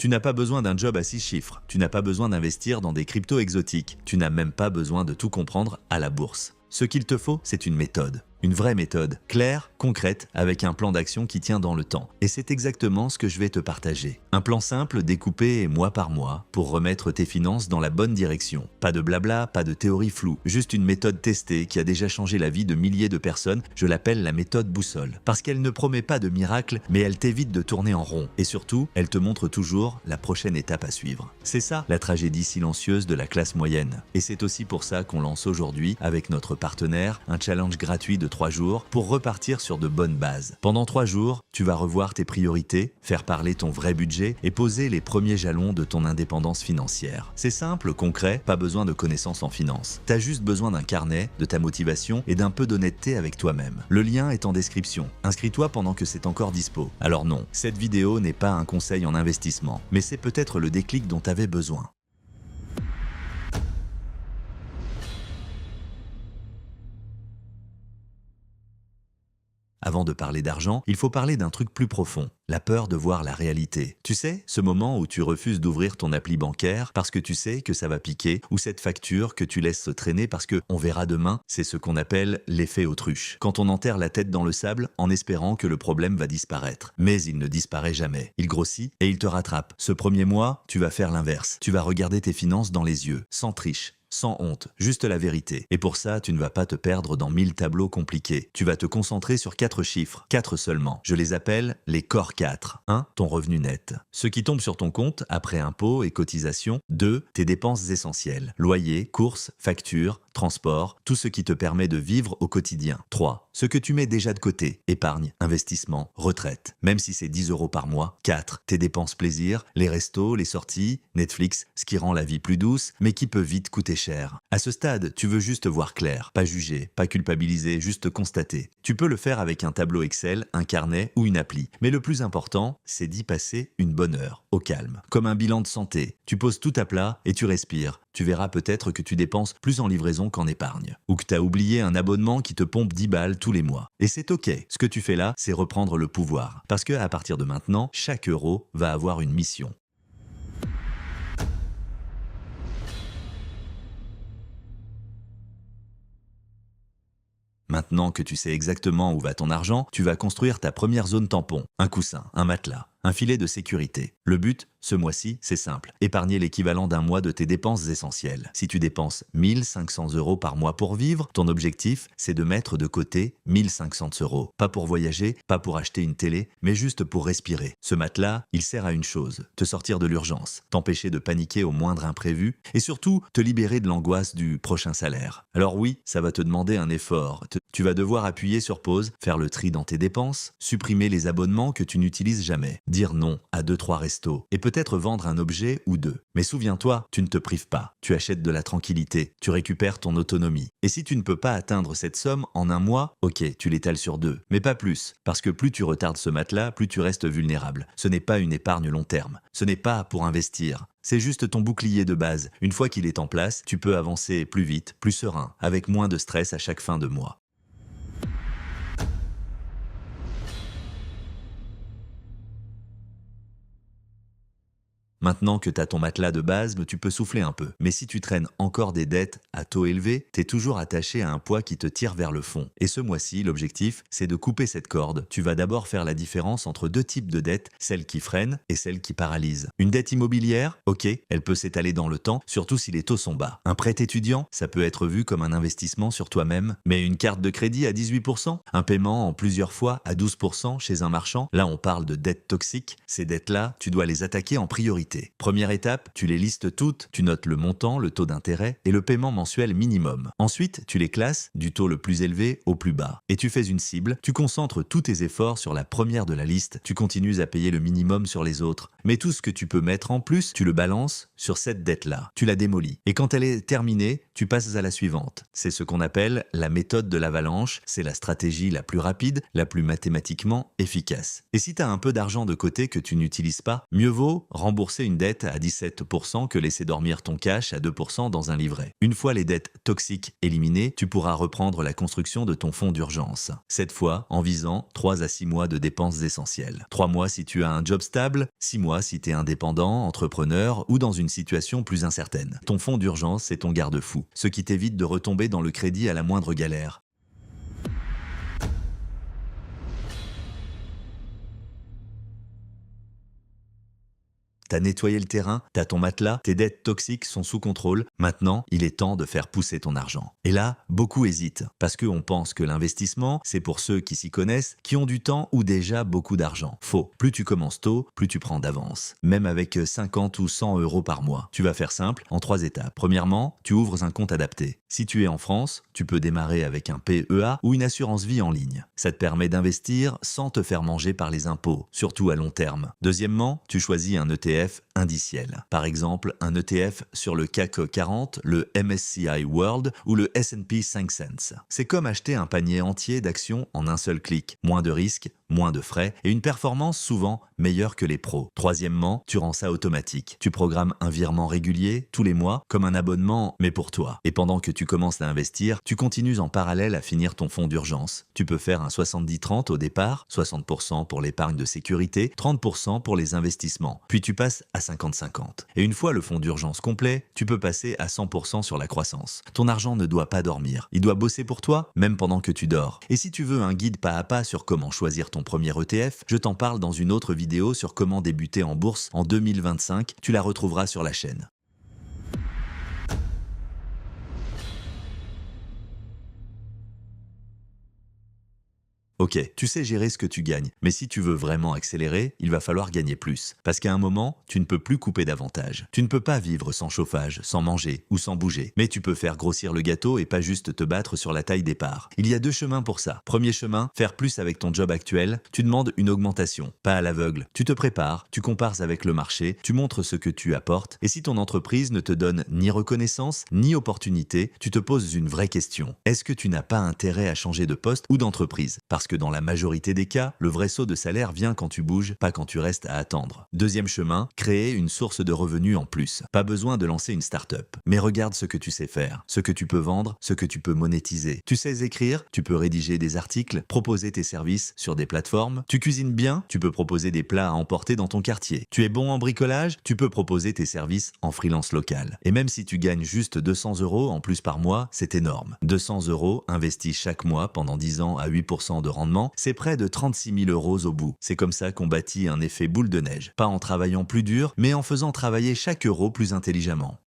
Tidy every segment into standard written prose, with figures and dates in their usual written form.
Tu n'as pas besoin d'un job à 6 chiffres, tu n'as pas besoin d'investir dans des cryptos exotiques, tu n'as même pas besoin de tout comprendre à la bourse. Ce qu'il te faut, c'est une méthode. Une vraie méthode, claire, concrète, avec un plan d'action qui tient dans le temps. Et c'est exactement ce que je vais te partager. Un plan simple, découpé mois par mois, pour remettre tes finances dans la bonne direction. Pas de blabla, pas de théorie floue, juste une méthode testée qui a déjà changé la vie de milliers de personnes. Je l'appelle la méthode boussole. Parce qu'elle ne promet pas de miracle, mais elle t'évite de tourner en rond. Et surtout, elle te montre toujours la prochaine étape à suivre. C'est ça, la tragédie silencieuse de la classe moyenne. Et c'est aussi pour ça qu'on lance aujourd'hui, avec notre partenaire, un challenge gratuit de 3 jours pour repartir sur de bonnes bases. Pendant 3 jours, tu vas revoir tes priorités, faire parler ton vrai budget et poser les premiers jalons de ton indépendance financière. C'est simple, concret, pas besoin de connaissances en finance. T'as juste besoin d'un carnet, de ta motivation et d'un peu d'honnêteté avec toi-même. Le lien est en description. Inscris-toi pendant que c'est encore dispo. Alors non, cette vidéo n'est pas un conseil en investissement, mais c'est peut-être le déclic dont t'avais besoin. Avant de parler d'argent, il faut parler d'un truc plus profond, la peur de voir la réalité. Tu sais, ce moment où tu refuses d'ouvrir ton appli bancaire parce que tu sais que ça va piquer, ou cette facture que tu laisses se traîner parce que on verra demain, c'est ce qu'on appelle l'effet autruche. Quand on enterre la tête dans le sable en espérant que le problème va disparaître. Mais il ne disparaît jamais. Il grossit et il te rattrape. Ce premier mois, tu vas faire l'inverse. Tu vas regarder tes finances dans les yeux, sans triche. Sans honte, juste la vérité. Et pour ça, tu ne vas pas te perdre dans 1000 tableaux compliqués. Tu vas te concentrer sur 4 chiffres, 4 seulement. Je les appelle les corps 4. 1. Ton revenu net. Ce qui tombe sur ton compte après impôts et cotisations. 2. Tes dépenses essentielles. Loyer, courses, factures, transport, tout ce qui te permet de vivre au quotidien. 3. Ce que tu mets déjà de côté. Épargne, investissement, retraite. Même si c'est 10 € par mois. 4. Tes dépenses plaisir, les restos, les sorties, Netflix, ce qui rend la vie plus douce, mais qui peut vite coûter cher. À ce stade, tu veux juste voir clair, pas juger, pas culpabiliser, juste constater. Tu peux le faire avec un tableau Excel, un carnet ou une appli. Mais le plus important, c'est d'y passer une bonne heure, au calme. Comme un bilan de santé. Tu poses tout à plat et tu respires. Tu verras peut-être que tu dépenses plus en livraison qu'en épargne. Ou que tu as oublié un abonnement qui te pompe 10 balles tous les mois. Et c'est ok. Ce que tu fais là, c'est reprendre le pouvoir. Parce que à partir de maintenant, chaque euro va avoir une mission. Maintenant que tu sais exactement où va ton argent, tu vas construire ta première zone tampon. Un coussin, un matelas, un filet de sécurité. Le but, ce mois-ci, c'est simple. Épargner l'équivalent d'un mois de tes dépenses essentielles. Si tu dépenses 1500 € par mois pour vivre, ton objectif, c'est de mettre de côté 1500 €. Pas pour voyager, pas pour acheter une télé, mais juste pour respirer. Ce matelas, il sert à une chose, te sortir de l'urgence, t'empêcher de paniquer au moindre imprévu et surtout te libérer de l'angoisse du prochain salaire. Alors oui, ça va te demander un effort. Tu vas devoir appuyer sur pause, faire le tri dans tes dépenses, supprimer les abonnements que tu n'utilises jamais, dire non à 2-3 restos et peut-être vendre un objet ou 2. Mais souviens-toi, tu ne te prives pas, tu achètes de la tranquillité, tu récupères ton autonomie. Et si tu ne peux pas atteindre cette somme en un mois, ok, tu l'étales sur 2, mais pas plus, parce que plus tu retardes ce matelas, plus tu restes vulnérable. Ce n'est pas une épargne long terme, ce n'est pas pour investir. C'est juste ton bouclier de base. Une fois qu'il est en place, tu peux avancer plus vite, plus serein, avec moins de stress à chaque fin de mois. Maintenant que tu as ton matelas de base, tu peux souffler un peu. Mais si tu traînes encore des dettes à taux élevé, tu es toujours attaché à un poids qui te tire vers le fond. Et ce mois-ci, l'objectif, c'est de couper cette corde. Tu vas d'abord faire la différence entre 2 types de dettes, celles qui freinent et celles qui paralysent. Une dette immobilière, ok, elle peut s'étaler dans le temps, surtout si les taux sont bas. Un prêt étudiant, ça peut être vu comme un investissement sur toi-même. Mais une carte de crédit à 18%, un paiement en plusieurs fois à 12% chez un marchand, là on parle de dettes toxiques. Ces dettes-là, tu dois les attaquer en priorité. Première étape, tu les listes toutes, tu notes le montant, le taux d'intérêt et le paiement mensuel minimum. Ensuite, tu les classes du taux le plus élevé au plus bas. Et tu fais une cible, tu concentres tous tes efforts sur la première de la liste, tu continues à payer le minimum sur les autres. Mais tout ce que tu peux mettre en plus, tu le balances sur cette dette-là. Tu la démolis. Et quand elle est terminée, tu passes à la suivante. C'est ce qu'on appelle la méthode de l'avalanche. C'est la stratégie la plus rapide, la plus mathématiquement efficace. Et si tu as un peu d'argent de côté que tu n'utilises pas, mieux vaut rembourser rembourser une dette à 17% que laisser dormir ton cash à 2% dans un livret. Une fois les dettes toxiques éliminées, tu pourras reprendre la construction de ton fonds d'urgence. Cette fois, en visant 3 à 6 mois de dépenses essentielles. 3 mois si tu as un job stable, 6 mois si tu es indépendant, entrepreneur ou dans une situation plus incertaine. Ton fonds d'urgence, c'est ton garde-fou, ce qui t'évite de retomber dans le crédit à la moindre galère. T'as nettoyé le terrain, t'as ton matelas, tes dettes toxiques sont sous contrôle. Maintenant, il est temps de faire pousser ton argent. Et là, beaucoup hésitent, parce qu'on pense que l'investissement, c'est pour ceux qui s'y connaissent, qui ont du temps ou déjà beaucoup d'argent. Faux. Plus tu commences tôt, plus tu prends d'avance. Même avec 50 ou 100 euros par mois. Tu vas faire simple, en 3 étapes. Premièrement, tu ouvres un compte adapté. Si tu es en France, tu peux démarrer avec un PEA ou une assurance vie en ligne. Ça te permet d'investir sans te faire manger par les impôts, surtout à long terme. Deuxièmement, tu choisis un ETF indiciel. Par exemple, un ETF sur le CAC 40, le MSCI World ou le S&P 500. C'est comme acheter un panier entier d'actions en un seul clic. Moins de risques, moins de frais et une performance souvent meilleure que les pros. Troisièmement, tu rends ça automatique. Tu programmes un virement régulier tous les mois comme un abonnement, mais pour toi. Et pendant que tu commences à investir, tu continues en parallèle à finir ton fonds d'urgence. Tu peux faire un 70-30 au départ, 60% pour l'épargne de sécurité, 30% pour les investissements. Puis tu passes à 50-50. Et une fois le fonds d'urgence complet, tu peux passer à 100% sur la croissance. Ton argent ne doit pas dormir. Il doit bosser pour toi, même pendant que tu dors. Et si tu veux un guide pas à pas sur comment choisir ton premier ETF, je t'en parle dans une autre vidéo sur comment débuter en bourse en 2025. Tu la retrouveras sur la chaîne. Ok, tu sais gérer ce que tu gagnes, mais si tu veux vraiment accélérer, il va falloir gagner plus. Parce qu'à un moment, tu ne peux plus couper davantage. Tu ne peux pas vivre sans chauffage, sans manger ou sans bouger. Mais tu peux faire grossir le gâteau et pas juste te battre sur la taille des parts. Il y a 2 chemins pour ça. Premier chemin, faire plus avec ton job actuel. Tu demandes une augmentation, pas à l'aveugle. Tu te prépares, tu compares avec le marché, tu montres ce que tu apportes. Et si ton entreprise ne te donne ni reconnaissance, ni opportunité, tu te poses une vraie question. Est-ce que tu n'as pas intérêt à changer de poste ou d'entreprise? Parce que dans la majorité des cas, le vrai saut de salaire vient quand tu bouges, pas quand tu restes à attendre. Deuxième chemin, créer une source de revenus en plus. Pas besoin de lancer une start-up. Mais regarde ce que tu sais faire, ce que tu peux vendre, ce que tu peux monétiser. Tu sais écrire, tu peux rédiger des articles, proposer tes services sur des plateformes. Tu cuisines bien, tu peux proposer des plats à emporter dans ton quartier. Tu es bon en bricolage, tu peux proposer tes services en freelance local. Et même si tu gagnes juste 200 euros en plus par mois, c'est énorme. 200 euros investis chaque mois pendant 10 ans à 8% de rendement, c'est près de 36 000 euros au bout. C'est comme ça qu'on bâtit un effet boule de neige. Pas en travaillant plus dur, mais en faisant travailler chaque euro plus intelligemment.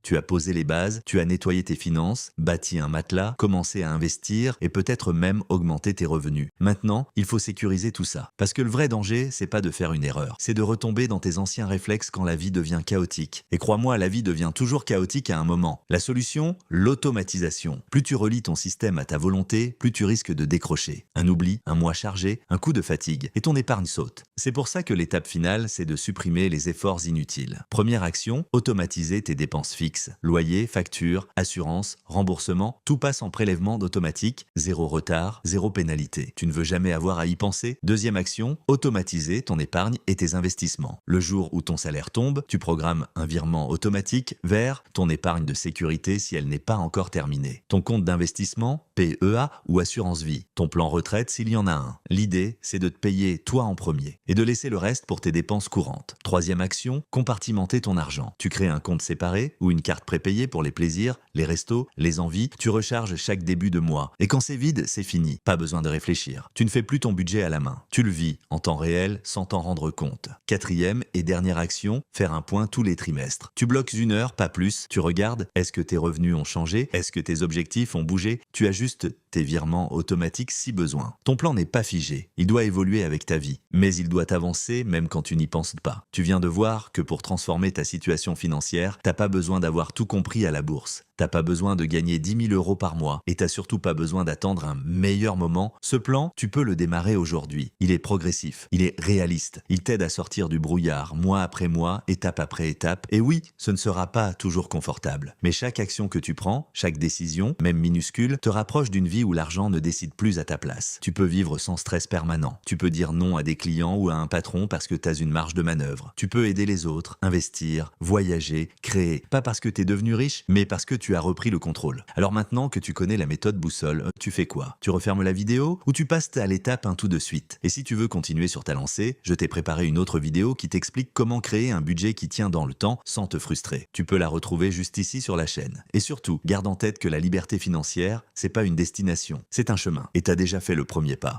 Tu as posé les bases, tu as nettoyé tes finances, bâti un matelas, commencé à investir et peut-être même augmenter tes revenus. Maintenant, il faut sécuriser tout ça. Parce que le vrai danger, c'est pas de faire une erreur. C'est de retomber dans tes anciens réflexes quand la vie devient chaotique. Et crois-moi, la vie devient toujours chaotique à un moment. La solution, l'automatisation. Plus tu relis ton système à ta volonté, plus tu risques de décrocher. Un oubli, un mois chargé, un coup de fatigue. Et ton épargne saute. C'est pour ça que l'étape finale, c'est de supprimer les efforts inutiles. Première action, automatiser tes dépenses fixes. Loyer, facture, assurance, remboursement, tout passe en prélèvement automatique, zéro retard, zéro pénalité. Tu ne veux jamais avoir à y penser? Deuxième action, automatiser ton épargne et tes investissements. Le jour où ton salaire tombe, tu programmes un virement automatique vers ton épargne de sécurité si elle n'est pas encore terminée. Ton compte d'investissement, PEA ou assurance vie. Ton plan retraite s'il y en a un. L'idée, c'est de te payer toi en premier et de laisser le reste pour tes dépenses courantes. Troisième action, compartimenter ton argent. Tu crées un compte séparé ou une carte prépayée pour les plaisirs, les restos, les envies. Tu recharges chaque début de mois. Et quand c'est vide, c'est fini. Pas besoin de réfléchir. Tu ne fais plus ton budget à la main. Tu le vis en temps réel sans t'en rendre compte. Quatrième et dernière action, faire un point tous les trimestres. Tu bloques 1 heure, pas plus. Tu regardes, est-ce que tes revenus ont changé? Est-ce que tes objectifs ont bougé? Tu ajustes tes virements automatiques si besoin. Ton plan n'est pas figé. Il doit évoluer avec ta vie. Mais il doit avancer même quand tu n'y penses pas. Tu viens de voir que pour transformer ta situation financière, t'as pas besoin d'avoir tout compris à la bourse. T'as pas besoin de gagner 10 000 euros par mois et t'as surtout pas besoin d'attendre un meilleur moment. Ce plan, tu peux le démarrer aujourd'hui. Il est progressif, il est réaliste, il t'aide à sortir du brouillard mois après mois, étape après étape. Et oui, ce ne sera pas toujours confortable. Mais chaque action que tu prends, chaque décision, même minuscule, te rapproche d'une vie où l'argent ne décide plus à ta place. Tu peux vivre sans stress permanent. Tu peux dire non à des clients ou à un patron parce que t'as une marge de manœuvre. Tu peux aider les autres, investir, voyager, créer. Pas parce que t'es devenu riche, mais parce que tu as repris le contrôle. Alors maintenant que tu connais la méthode boussole, tu fais quoi? Tu refermes la vidéo ou tu passes à l'étape un tout de suite? Et si tu veux continuer sur ta lancée, je t'ai préparé une autre vidéo qui t'explique comment créer un budget qui tient dans le temps sans te frustrer. Tu peux la retrouver juste ici sur la chaîne. Et surtout, garde en tête que la liberté financière, c'est pas une destination, c'est un chemin. Et t'as déjà fait le premier pas.